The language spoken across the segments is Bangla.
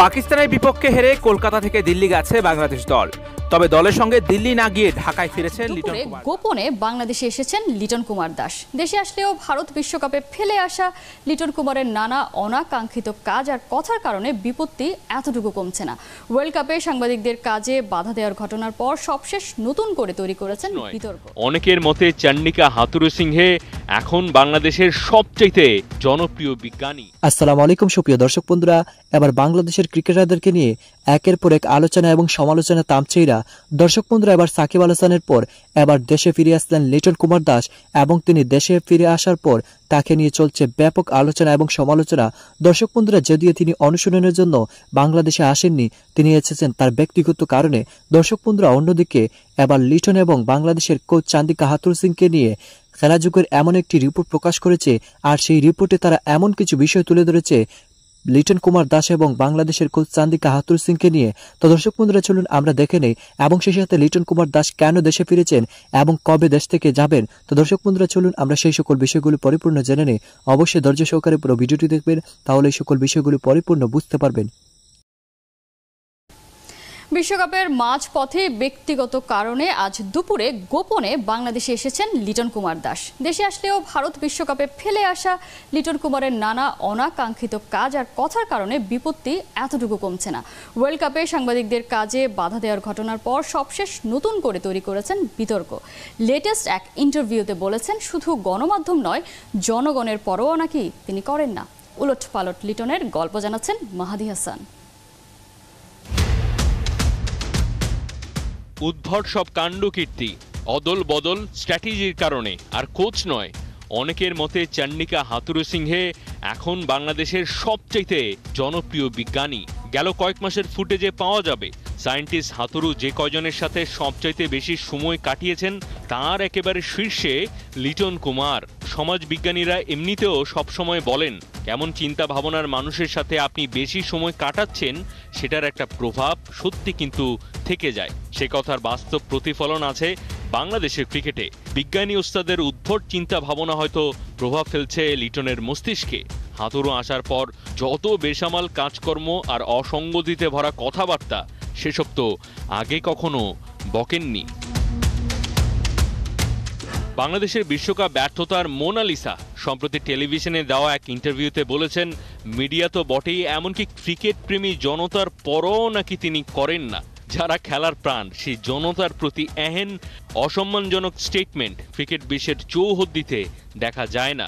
পাকিস্তানের বিপক্ষে হেরে কলকাতা থেকে দিল্লি গেছে বাংলাদেশ দল। তবে দলের সঙ্গে দিল্লি না গিয়ে ঢাকায় ফিরেছেন লিটন কুমার। গোপনে বাংলাদেশে এসেছেন লিটন কুমার দাস। দেশে আসলেও ভারত বিশ্বকাপে ফেলে আসা লিটন কুমারের নানা অনাকাঙ্ক্ষিত কাজ আর কথার কারণে বিপত্তি এতটুকু কমছে না। ওয়ার্ল্ড কাপে সাংবাদিকদের কাজে বাধা দেওয়ার ঘটনার পর সবশেষ নতুন করে তৈরি করেছেন বিতর্ক। অনেকের মতে চন্ডিকা হাথুরুসিংহে এখন বাংলাদেশের সবচেয়ে জনপ্রিয় বিজ্ঞানী। আসসালামু আলাইকুম সুপ্রিয় দর্শক বন্ধুরা, এবার বাংলাদেশের ক্রিকেটারদেরকে নিয়ে একের পর এক আলোচনা এবং সমালোচনা তামছেইরা। দর্শক বন্ধুরা, এবার সাকিব আল হাসানের পর এবার দেশে ফিরে আসলেন লিটন কুমার দাস এবং তিনি দেশে ফিরে আসার পর তাকে নিয়ে চলছে ব্যাপক আলোচনা এবং সমালোচনা। দর্শক বন্ধুরা, যদিও তিনি অনুশীলনের জন্য বাংলাদেশে আসেননি, তিনি এসেছেন তার ব্যক্তিগত কারণে। দর্শক বন্ধুরা, অন্যদিকে এবার লিটন এবং বাংলাদেশের কোচ চন্ডিকা হাথুরুসিংহকে নিয়ে খেলাযোগের এমন একটি রিপোর্ট প্রকাশ করেছে, আর সেই রিপোর্টে তারা এমন কিছু বিষয় তুলে ধরেছে লিটন কুমার দাস এবং বাংলাদেশের কোচ চন্ডিকা হাথুরুসিংহকে নিয়ে। তো দর্শক বন্ধুরা, চলুন আমরা দেখে নেই এবং সেই সাথে লিটন কুমার দাস কেন দেশে ফিরেছেন এবং কবে দেশ থেকে যাবেন। তো দর্শক বন্ধুরা, চলুন আমরা সেই সকল বিষয়গুলো পরিপূর্ণ জেনে নেই। অবশ্যই ধৈর্য সহকারে পুরো ভিডিওটি দেখবেন, তাহলে এই সকল বিষয়গুলো পরিপূর্ণ বুঝতে পারবেন। বিশ্বকাপের মাঝপথে ব্যক্তিগত কারণে আজ দুপুরে গোপনে বাংলাদেশে এসেছেন লিটন কুমার দাস। দেশে আসলেও ভারত বিশ্বকাপে ফেলে আসা লিটন কুমারের নানা অনাকাঙ্ক্ষিত কাজ আর কথার কারণে বিপত্তি এতটুকু কমছে না। ওয়ার্ল্ড কাপে সাংবাদিকদের কাজে বাধা দেওয়ার ঘটনার পর সবশেষ নতুন করে তৈরি করেছেন বিতর্ক। লেটেস্ট এক ইন্টারভিউতে বলেছেন, শুধু গণমাধ্যম নয়, জনগণের পরোয়া নাকি তিনি করেন না। উলট পালট লিটনের গল্প জানাচ্ছেন মাহাদি হাসান। উদ্ভট সব কাণ্ডকীর্তি, অদল বদল স্ট্র্যাটেজির কারণে, আর কোচ নয়। অনেকের মতে চন্ডিকা হাথুরুসিংহে এখন বাংলাদেশের সবচেয়ে জনপ্রিয় বিজ্ঞানী। গেল কয়েক মাসের ফুটেজে পাওয়া যাবে সায়েন্টিস্ট হাথুরু যে কয়জনের সাথে সবচাইতে বেশি সময় কাটিয়েছেন তার একেবারে শীর্ষে লিটন কুমার। সমাজবিজ্ঞানীরা এমনিতেও সবসময় বলেন, কেমন চিন্তা ভাবনার মানুষের সাথে আপনি বেশি সময় কাটাচ্ছেন সেটার একটা প্রভাব সত্যি কিন্তু থেকে যায়। সে কথার বাস্তব প্রতিফলন আছে বাংলাদেশের ক্রিকেটে। বিজ্ঞানী ওস্তাদের উদ্ভট চিন্তা ভাবনা হয়তো প্রভাব ফেলছে লিটনের মস্তিষ্কে। হাথুরু আসার পর যত বেসামাল কাজকর্ম আর অসঙ্গতিতে ভরা কথাবার্তা, সেসব তো আগে কখনো বকেননি। বাংলাদেশের বিশ্বকাপ ব্যর্থতার মোনালিসা সম্প্রতি টেলিভিশনে দেওয়া এক ইন্টারভিউতে বলেছেন, মিডিয়া তো বটেই, এমনকি ক্রিকেট প্রেমী জনতার পরও নাকি তিনি করেন না। যারা খেলার প্রাণ, সেই জনতার প্রতি এহেন অসম্মানজনক স্টেটমেন্ট ক্রিকেট বিশ্বের চৌহদ্দিতে দেখা যায় না।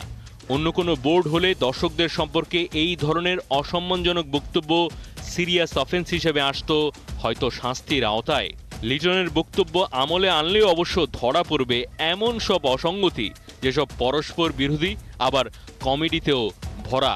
অন্য কোনো বোর্ড হলে দর্শকদের সম্পর্কে এই ধরনের অসম্মানজনক বক্তব্য সিরিয়াস অফেন্স হিসেবে আসতো, হয়তো শাস্তির আওতায়। লিটনের বক্তব্য আমলে আনলেও অবশ্য ধরা পড়বে এমন সব অসঙ্গতি যেসব পরস্পর বিরোধী, আবার কমেডিতেও ভরা।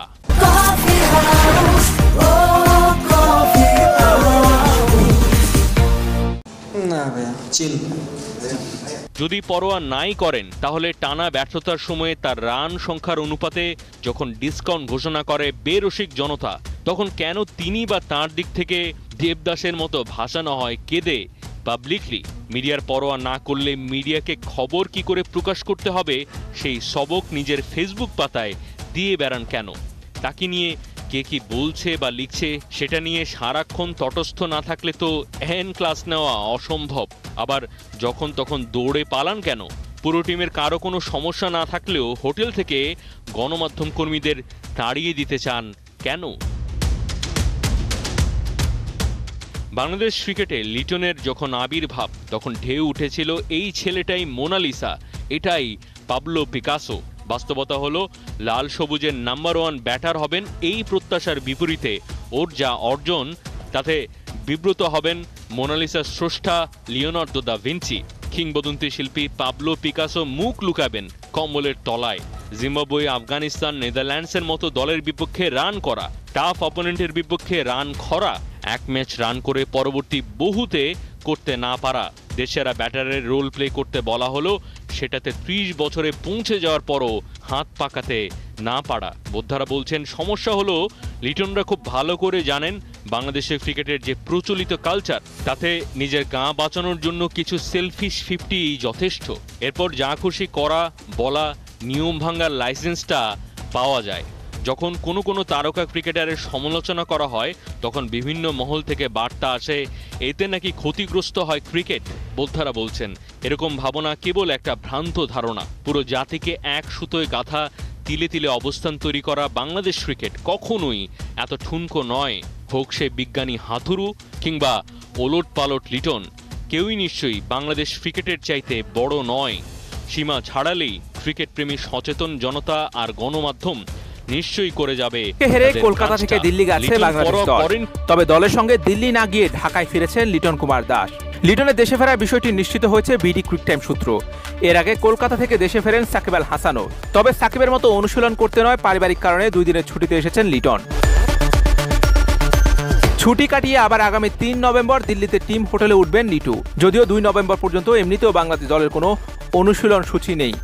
যদি পরোয়া নাই করেন, তাহলে টানা ব্যর্থতার সময়ে তার রান সংখ্যার অনুপাতে যখন ডিসকাউন্ট ঘোষণা করে বেরসিক জনতা, তখন কেন তিনি বা তার দিক থেকে দেবদাসের মতো ভাসানো হয় কেঁদে পাবলিকলি? মিডিয়ার পরোয়া না করলে মিডিয়াকে খবর কি করে প্রকাশ করতে হবে সেই সবক নিজের ফেসবুক পাতায় দিয়ে বেড়ান কেন? তাকে নিয়ে কে কি বলছে বা লিখছে সেটা নিয়ে সারাক্ষণ তটস্থ না থাকলে তো এহেন ক্লাস নেওয়া অসম্ভব। আবার যখন তখন দৌড়ে পালান কেন? পুরো টিমের কারো কোনো সমস্যা না থাকলেও হোটেল থেকে গণমাধ্যম কর্মীদের তাড়িয়ে দিতে চান কেন? বাংলাদেশ ক্রিকেটে লিটনের যখন আবির্ভাব, তখন ঢেউ উঠেছিল এই ছেলেটাই মোনালিসা, এটাই পাবলো পিকাসো। বাস্তবতা হলো লাল সবুজের নাম্বার 1 ব্যাটার হবেন এই প্রত্যাশার বিপরীতে ওর যা অর্জন তাতে বিব্রত হবেন মোনালিসার স্রষ্টা লিওনার্দো দা ভিঞ্চি। কিংবদন্তি শিল্পী পাবলো পিকাসো মুখ লুকাবেন কম্বলের তলায়। জিম্বাবুয়ে, আফগানিস্তান, নেদারল্যান্ডসের মতো দলের বিপক্ষে রান করা, টাফ অপোনেন্টের বিপক্ষে রান খরা, এক ম্যাচ রান করে পরবর্তী বহুতে করতে না পারা, দেশেরা ব্যাটারের রোল প্লে করতে বলা হলো সেটাতে 30 বছরে পৌঁছে যাওয়ার পরও হাত পাকাতে না পারা। বোদ্ধারা বলছেন, সমস্যা হলো লিটনরা খুব ভালো করে জানেন বাংলাদেশের ক্রিকেটের যে প্রচলিত কালচার, তাতে নিজের গা বাঁচানোর জন্য কিছু সেলফিশ 50 যথেষ্ট। এরপর যা খুশি করা, বলা, নিয়ম ভাঙার লাইসেন্সটা পাওয়া যায়। যখন কোনো কোনো তারকা ক্রিকেটারের সমালোচনা করা হয় তখন বিভিন্ন মহল থেকে বার্তা আসে এতে নাকি ক্ষতিগ্রস্ত হয় ক্রিকেট। বোদ্ধারা বলছেন এরকম ভাবনা কেবল একটা ভ্রান্ত ধারণা। পুরো জাতিকে এক সুতোয় গাঁথা তিলে তিলে অবস্থান তৈরি করা বাংলাদেশ ক্রিকেট কখনোই এত ঠুনকো নয়। হোক সে বিজ্ঞানী হাথুরু কিংবা ওলট পালট লিটন, কেউই নিশ্চয়ই বাংলাদেশ ক্রিকেটের চাইতে বড় নয়। সীমা ছাড়ালেই ক্রিকেট প্রেমী সচেতন জনতা আর গণমাধ্যম নিশ্চয়ই করে যাবে। হেরে কলকাতা থেকে দিল্লি গেছে বাংলাদেশ দল, তবে দলের সঙ্গে দিল্লি না গিয়ে ঢাকায় ফিরেছেন লিটন কুমার দাস। লিটনের দেশে ফেরার বিষয়টি নিশ্চিত হয়েছে বিডি ক্রিক টাইম সূত্র। এর আগে কলকাতা থেকে দেশে ফেরেন সাকিব আল হাসানও, তবে সাকিবের মতো অনুশীলন করতে নয়, পারিবারিক কারণে 2 দিনের ছুটিতে এসেছেন লিটন। ছুটি কাটিয়ে আবার আগামী 3 নভেম্বর দিল্লিতে টিম হোটেলে উঠবেন লিটু। যদিও 2 নভেম্বর পর্যন্ত এমনিতেও বাংলাদেশ দলের কোনো অনুশীলন সূচি নেই।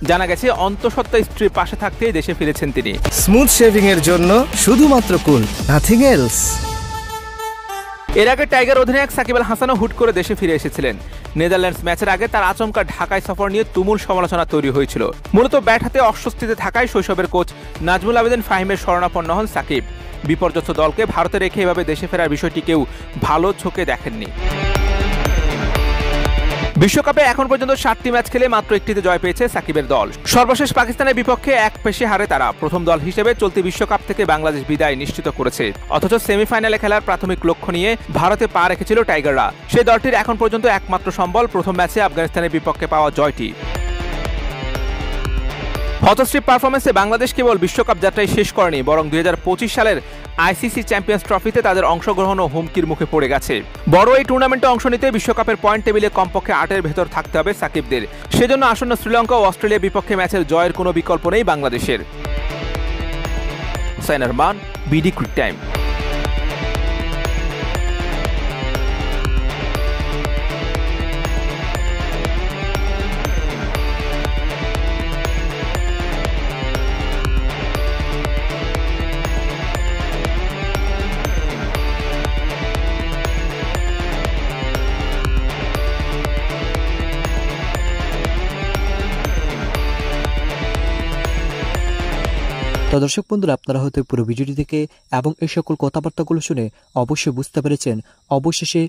জানা গেছে অন্তঃসত্ত্বা স্ত্রীর পাশে থাকতেই দেশে ফিরেছেন তিনি। স্মুথ শেভিং এর জন্য শুধুমাত্র কুল, নাথিং এলস। এর আগে টাইগার অধিনায়ক সাকিব আল হাসানও হুট করে দেশে ফিরে এসেছিলেন। নেদারল্যান্ডস ম্যাচের আগে তার আচমকা ঢাকায় সফর নিয়ে তুমুল সমালোচনা তৈরি হয়েছিল। মূলত ব্যাট হাতে অস্বস্তিতে থাকায় শৈশবের কোচ নাজমুল আবেদিন ফাহিমের শরণাপন্ন হন সাকিব। বিপর্যস্ত দলকে ভারতে রেখে এভাবে দেশে ফেরার বিষয়টি কেউ ভালো চোখে দেখেননি। বিশ্বকাপে এখন পর্যন্ত 7টি ম্যাচ খেলে মাত্র 1টিতে জয় পেয়েছে সাকিবের দল। সর্বশেষ পাকিস্তানের বিপক্ষে 1 পেশে হারে তারা। প্রথম দল হিসেবে চলতি বিশ্বকাপ থেকে বাংলাদেশ বিদায় নিশ্চিত করেছে। অথচ সেমিফাইনালে খেলার প্রাথমিক লক্ষ্য নিয়ে ভারতে পা রেখেছিল টাইগাররা। সেই দলটির এখন পর্যন্ত একমাত্র সম্বল প্রথম ম্যাচে আফগানিস্তানের বিপক্ষে পাওয়া জয়টি। হতশ্রী পারফরমেন্সে বাংলাদেশ কেবল বিশ্বকাপ যাত্রায় শেষ করেনি, বরং 2025 সালের আইসিসি চ্যাম্পিয়ন্স ট্রফিতে তাদের অংশগ্রহণও হুমকির মুখে পড়ে গেছে। বড় এই টুর্নামেন্টে অংশ নিতে বিশ্বকাপের পয়েন্ট টেবিলে কমপক্ষে 8-এর ভেতর থাকতে হবে সাকিবদের। সেজন্য আসন্ন শ্রীলঙ্কা ও অস্ট্রেলিয়া বিপক্ষে ম্যাচের জয়ের কোনো বিকল্প নেই বাংলাদেশের। Hussain Arman, BD cric time. তো দর্শক বন্ধুরা, আপনারা হয়তো পুরো ভিডিওটি থেকে এবং এই সকল কথাবার্তাগুলো শুনে অবশ্যই বুঝতে পেরেছেন অবশেষে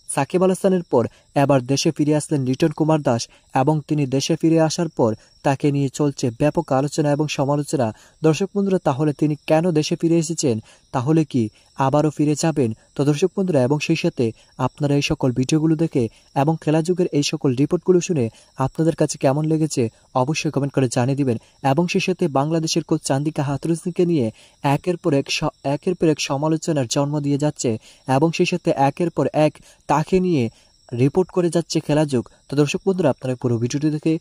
সাকিব আল হাসানের পর এবার দেশে ফিরে আসলেন লিটন কুমার দাস এবং তিনি দেশে ফিরে আসার পর তাকে নিয়ে চলছে ব্যাপক আলোচনা এবং সমালোচনা। দর্শক বন্ধুরা, তাহলে তিনি কেন দেশে ফিরে এসেছেন, তাহলে কি আবারও ফিরে যাবেন? তো দর্শক বন্ধুরা, এবং সেই সাথে আপনারা এই সকল ভিডিওগুলো দেখে এবং খেলা যুগের এই সকল রিপোর্টগুলো শুনে আপনাদের কাছে কেমন লেগেছে অবশ্যই কমেন্ট করে জানিয়ে দিবেন। এবং সেই সাথে বাংলাদেশের কোচ চান্দিকা হাথুরুকে নিয়ে একের পর এক সমালোচনার জন্ম দিয়ে যাচ্ছে এবং সেই সাথে একের পর এক তাকে নিয়ে রিপোর্ট করে যাচ্ছে খেলা যুগ। তো দর্শক বন্ধুরা, আপনারা পুরো ভিডিওটি দেখে